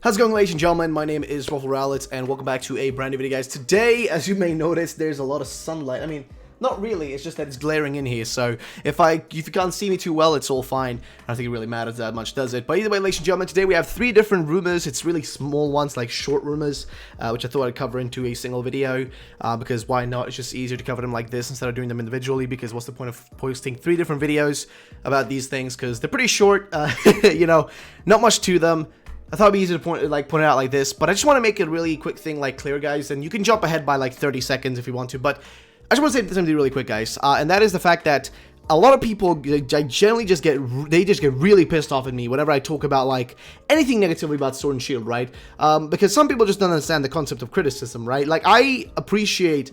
How's it going, ladies and gentlemen? My name is Ruffle Rowlett, and welcome back to a brand new video, guys. Today, as you may notice, there's a lot of sunlight. I mean, not really, it's just that it's glaring in here, so if you can't see me too well, it's all fine. I don't think it really matters that much, does it? But either way, ladies and gentlemen, today we have 3 different rumors. It's really small ones, like short rumors, which I thought I'd cover into a single video, because why not? It's just easier to cover them like this instead of doing them individually, because what's the point of posting 3 different videos about these things, because they're pretty short, you know, not much to them. I thought it'd be easy to point it out like this, but I just want to make a really quick thing like clear, guys, and you can jump ahead by like 30 seconds if you want to, but I just want to say something really quick, guys, and that is the fact that a lot of people, I generally just get really pissed off at me whenever I talk about, like, anything negatively about Sword and Shield, right? Because some people just don't understand the concept of criticism, right? Like, I appreciate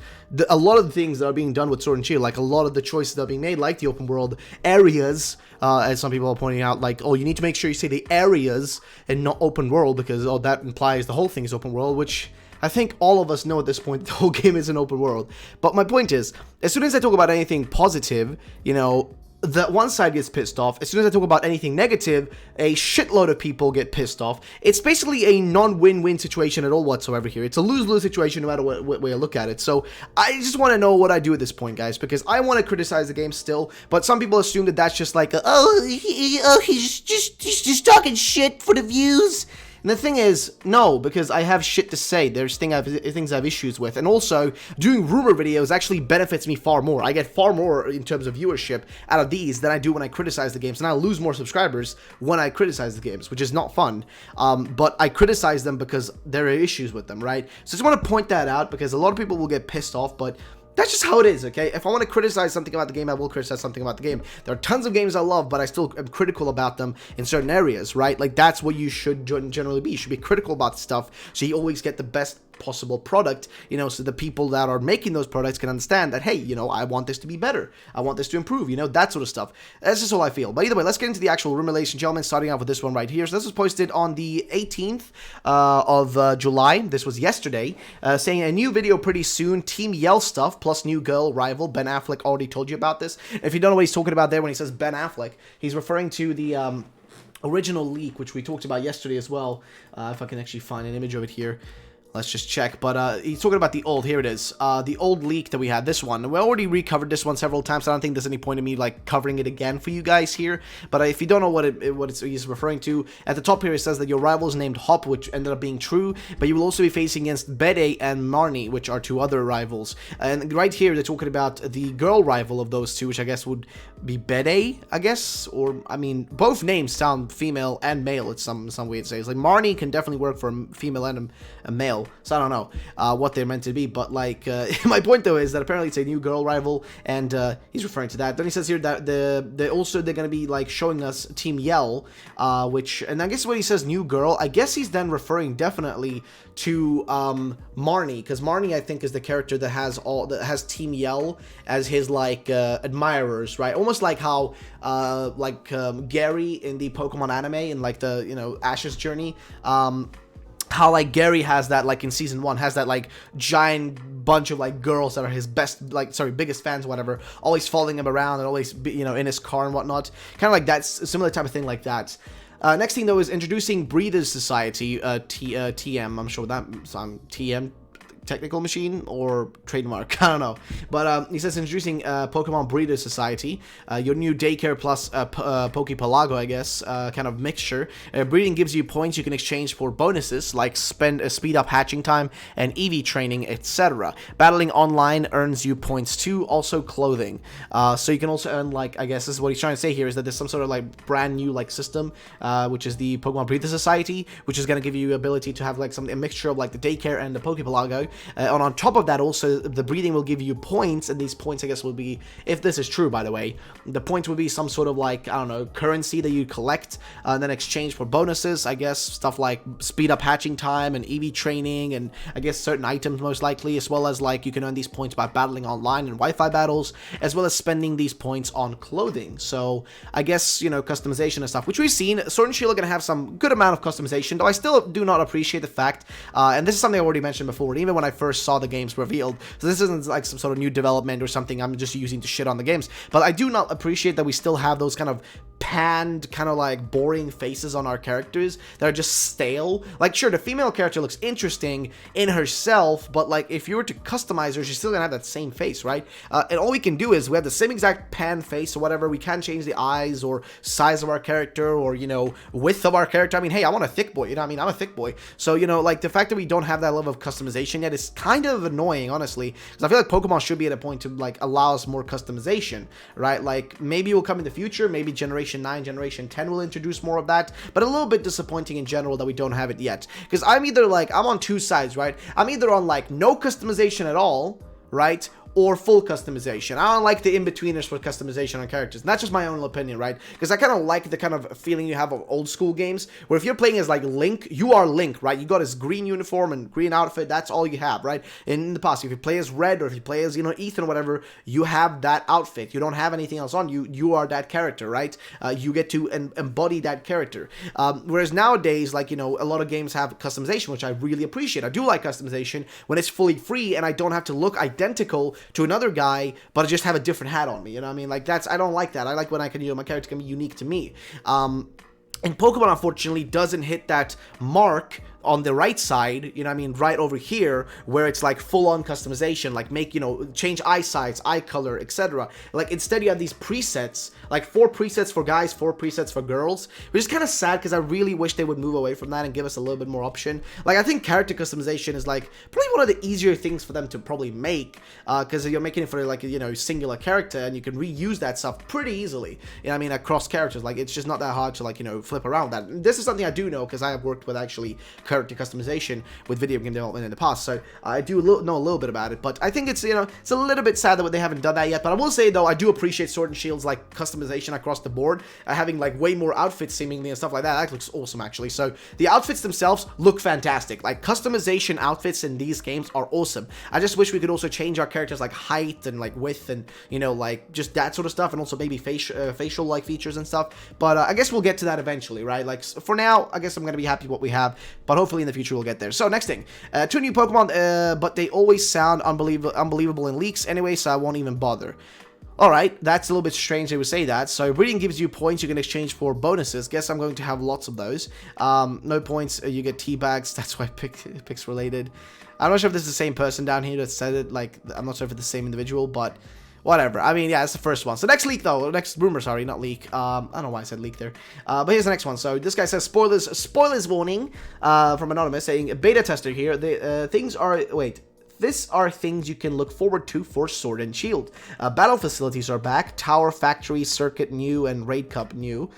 a lot of the things that are being done with Sword and Shield, like a lot of the choices that are being made, like the open world areas, as some people are pointing out, like, oh, you need to make sure you say the areas and not open world, because, oh, that implies the whole thing is open world, which I think all of us know at this point the whole game is an open world. But my point is, as soon as I talk about anything positive, you know, that one side gets pissed off. As soon as I talk about anything negative, a shitload of people get pissed off. It's basically a non-win-win situation at all whatsoever here. It's a lose-lose situation no matter what way I look at it. So I just want to know what I do at this point, guys, because I want to criticize the game still, but some people assume that that's just like, he's just talking shit for the views. And the thing is, no, because I have shit to say. There's things I have issues with. And also, doing rumor videos actually benefits me far more. I get far more in terms of viewership out of these than I do when I criticize the games. And I lose more subscribers when I criticize the games, which is not fun. But I criticize them because there are issues with them, right? So I just want to point that out because a lot of people will get pissed off, but that's just how it is, okay? If I want to criticize something about the game, I will criticize something about the game. There are tons of games I love, but I still am critical about them in certain areas, right? Like, that's what you should generally be. You should be critical about stuff, so you always get the best possible product, you know, so the people that are making those products can understand that, hey, you know, I want this to be better. I want this to improve, you know, that sort of stuff. That's just all I feel. But either way, let's get into the actual rumor, ladies and gentlemen, starting off with this one right here. So this was posted on the 18th of July. This was yesterday, saying a new video pretty soon, Team Yell stuff, plus new girl rival. Ben Affleck already told you about this. If you don't know what he's talking about there when he says Ben Affleck, he's referring to the original leak, which we talked about yesterday as well. If I can actually find an image of it here. Let's just check, but he's talking about the old, here it is, the old leak that we had, this one. We already recovered this one several times, so I don't think there's any point in me, like, covering it again for you guys here, but if you don't know what he's referring to, at the top here it says that your rival is named Hop, which ended up being true, but you will also be facing against Bede and Marnie, which are 2 other rivals, and right here they're talking about the girl rival of those 2, which I guess would be Bede, I guess, or, I mean, both names sound female and male, it's some weird say. It's like, Marnie can definitely work for a female and a male. So I don't know what they're meant to be, but like my point though is that apparently it's a new girl rival, and he's referring to that. Then he says here that they're going to be like showing us Team Yell, which, and I guess when he says new girl, I guess he's then referring definitely to Marnie, because Marnie I think is the character that has Team Yell as his like admirers, right? Almost like how Gary in the Pokemon anime and like the, you know, Ash's journey, how like Gary has that, like in season 1, has that like giant bunch of like girls that are his biggest fans, whatever, always following him around and always you know, in his car and whatnot, kind of like that, similar type of thing like that. Next thing though is introducing Breeders Society, TM. I'm sure that's TM. Technical machine or trademark, I don't know, but he says introducing Pokemon Breeder Society, your new daycare plus Pokepalago, I guess, kind of mixture. Breeding gives you points you can exchange for bonuses like speed up hatching time and EV training, etc. Battling online earns you points too, also clothing, so you can also earn, like, I guess this is what he's trying to say here, is that there's some sort of like brand new like system, which is the Pokemon Breeder Society, which is going to give you ability to have like a mixture of like the daycare and the Pokepalago. And on top of that, also, the breeding will give you points, and these points, I guess, will be, if this is true, by the way, the points will be some sort of, like, I don't know, currency that you collect, and then exchange for bonuses, I guess, stuff like speed up hatching time and EV training, and I guess certain items, most likely, as well as, like, you can earn these points by battling online and Wi-Fi battles, as well as spending these points on clothing. So, I guess, you know, customization and stuff, which we've seen. Sword and Shield are going to have some good amount of customization, though I still do not appreciate the fact, and this is something I already mentioned before, even when when I first saw the games revealed. So this isn't like some sort of new development or something I'm just using to shit on the games. But I do not appreciate that we still have those kind of panned, kind of like boring faces on our characters that are just stale. Like, sure, the female character looks interesting in herself, but like if you were to customize her, she's still gonna have that same face, right? And all we can do is we have the same exact pan face or whatever. We can't change the eyes or size of our character or, you know, width of our character. I mean, hey, I want a thick boy, you know what I mean? I'm a thick boy. So, you know, like the fact that we don't have that level of customization yet is kind of annoying, honestly, because I feel like Pokemon should be at a point to like allow us more customization, right? Like maybe it will come in the future, maybe Generation 9, Generation 10 will introduce more of that, but a little bit disappointing in general that we don't have it yet. Because I'm either like, I'm on two sides, right? I'm either on like no customization at all, right? Or full customization. I don't like the in-betweeners for customization on characters. And that's just my own opinion, right? Because I kind of like the kind of feeling you have of old school games, where if you're playing as like Link, you are Link, right? You got his green uniform and green outfit, that's all you have, right? In the past, if you play as Red or if you play as, you know, Ethan or whatever, you have that outfit. You don't have anything else on. You are that character, right? You get to embody that character. Whereas nowadays, like, you know, a lot of games have customization, which I really appreciate. I do like customization when it's fully free and I don't have to look identical to another guy, but I just have a different hat on me, you know what I mean? Like, I don't like that. I like when I can, you know, my character can be unique to me. And Pokemon, unfortunately, doesn't hit that mark on the right side, you know what I mean, right over here, where it's like full-on customization, like make, you know, change eye size, eye color, etc. Like, instead you have these presets, like 4 presets for guys, 4 presets for girls, which is kind of sad because I really wish they would move away from that and give us a little bit more option. Like, I think character customization is like probably one of the easier things for them to probably make, because you're making it for like, you know, singular character and you can reuse that stuff pretty easily, you know what I mean, across characters. Like, it's just not that hard to, like, you know, flip around that. And this is something I do know because I have worked with actually character customization with video game development in the past, so I do know a little bit about it. But I think it's, you know, it's a little bit sad that they haven't done that yet. But I will say though, I do appreciate Sword and Shield's like customization across the board, having like way more outfits seemingly and stuff like that. That looks awesome actually. So the outfits themselves look fantastic. Like, customization outfits in these games are awesome. I just wish we could also change our characters like height and like width and, you know, like just that sort of stuff, and also maybe facial like features and stuff. But I guess we'll get to that eventually, right? Like, for now, I guess I'm gonna be happy with what we have, but hopefully in the future we'll get there. So next thing, 2 new Pokemon, but they always sound unbelievable in leaks anyway, so I won't even bother. Alright, that's a little bit strange they would say that. So breeding gives you points you can exchange for bonuses. Guess I'm going to have lots of those. No points, you get tea bags. That's why picks related. I'm not sure if this is the same person down here that said it. Like, I'm not sure if it's the same individual, but whatever. I mean, yeah, it's the first one. So next leak, though. Next rumor, sorry, not leak. I don't know why I said leak there. But here's the next one. So this guy says, spoilers warning, from Anonymous, saying, beta tester here. These are things you can look forward to for Sword and Shield. Battle facilities are back. Tower, factory, circuit new, and raid cup new.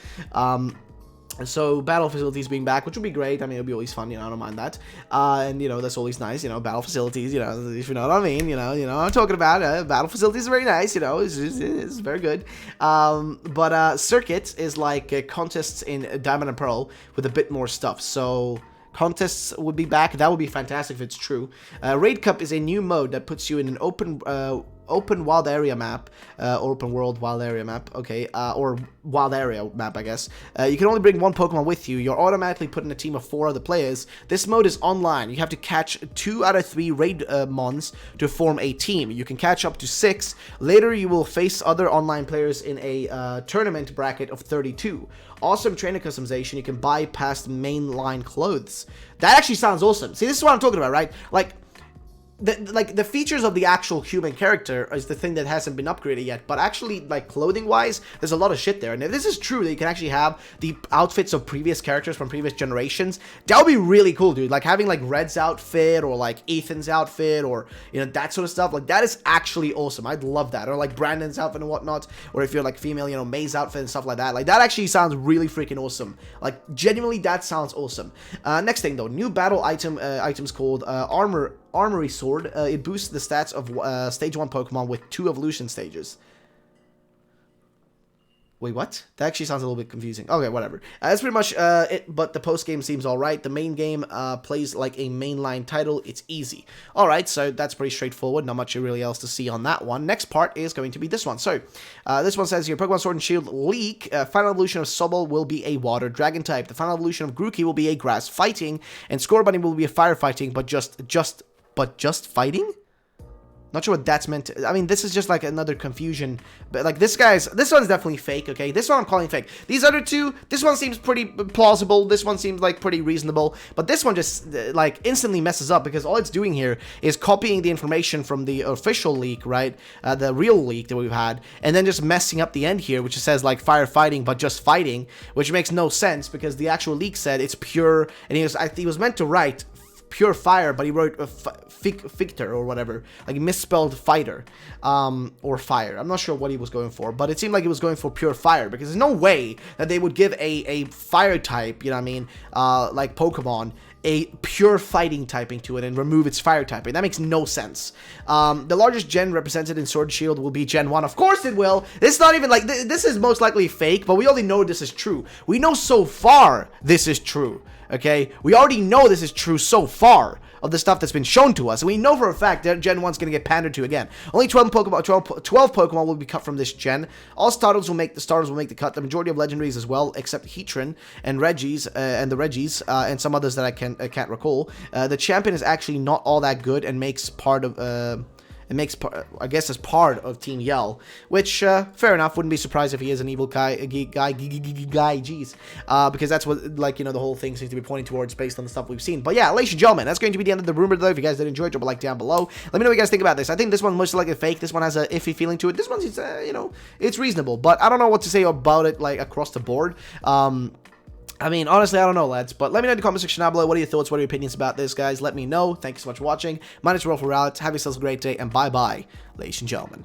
So battle facilities being back, which would be great. I mean, it'll be always fun, you know, I don't mind that. And, you know, that's always nice, you know, battle facilities, you know, if you know what I mean, you know what I'm talking about. Battle facilities are very nice, you know, it's very good. But circuit is like contests in Diamond and Pearl with a bit more stuff. So contests would be back. That would be fantastic if it's true. Raid Cup is a new mode that puts you in an open wild area map, open world wild area map, okay, or wild area map, I guess. You can only bring 1 Pokemon with you. You're automatically put in a team of 4 other players. This mode is online. You have to catch 2 out of 3 raid mons to form a team. You can catch up to 6. Later, you will face other online players in a tournament bracket of 32. Awesome trainer customization. You can buy past mainline clothes. That actually sounds awesome. See, this is what I'm talking about, right? Like, the features of the actual human character is the thing that hasn't been upgraded yet, but actually, like, clothing wise, there's a lot of shit there. And if this is true, that you can actually have the outfits of previous characters from previous generations, that would be really cool, dude. Like, having like Red's outfit or like Ethan's outfit or, you know, that sort of stuff, like, that is actually awesome. I'd love that. Or like Brandon's outfit and whatnot, or if you're like female, you know, May's outfit and stuff like that. Like, that actually sounds really freaking awesome. Like, genuinely, that sounds awesome. Next thing though, new battle items called Armory Sword. It boosts the stats of Stage 1 Pokemon with 2 evolution stages. Wait, what? That actually sounds a little bit confusing. Okay, whatever. That's pretty much it, but the post-game seems alright. The main game plays like a mainline title. It's easy. Alright, so that's pretty straightforward. Not much really else to see on that one. Next part is going to be this one. So, this one says here, Pokemon Sword and Shield leak. Final evolution of Sobble will be a water dragon type. The final evolution of Grookey will be a grass fighting. And Scorbunny will be a fire fighting, but just but just fighting? Not sure what that's meant to. I mean, this is just like another confusion. But like this one's definitely fake, okay? This one I'm calling fake. These other two, this one seems pretty plausible. This one seems like pretty reasonable. But this one just like instantly messes up because all it's doing here is copying the information from the official leak, right? The real leak that we've had. And then just messing up the end here, which says like firefighting, but just fighting. Which makes no sense because the actual leak said it's pure. And he was meant to write pure fire, but he wrote fictor or whatever, like misspelled fighter, or fire. I'm not sure what he was going for, but it seemed like he was going for pure fire because there's no way that they would give a fire type, you know what I mean, like Pokemon, a pure fighting typing to it and remove its fire typing. That makes no sense. The largest gen represented in Sword Shield will be Gen 1. Of course it will. It's not even like, this is most likely fake, but we already know this is true. We know so far this is true. Okay, we already know this is true so far of the stuff that's been shown to us. And we know for a fact that Gen 1's going to get pandered to again. Only 12 Pokemon will be cut from this gen. All starters will make the cut. The majority of legendaries as well, except Heatran and Regis, and some others that I can't recall. The champion is actually not all that good and makes part of I guess, as part of Team Yell, which, fair enough, wouldn't be surprised if he is an evil guy, jeez, because that's what, like, you know, the whole thing seems to be pointing towards based on the stuff we've seen. But yeah, ladies and gentlemen, that's going to be the end of the rumor, though. If you guys did enjoy, drop a like down below. Let me know what you guys think about this. I think this one most likely fake. This one has a iffy feeling to it. This one's, you know, it's reasonable, but I don't know what to say about it, like, across the board. I mean, honestly, I don't know, lads, but let me know in the comment section down below. What are your thoughts? What are your opinions about this, guys? Let me know. Thank you so much for watching. My name is Rolf. Have yourselves a great day, and bye-bye, ladies and gentlemen.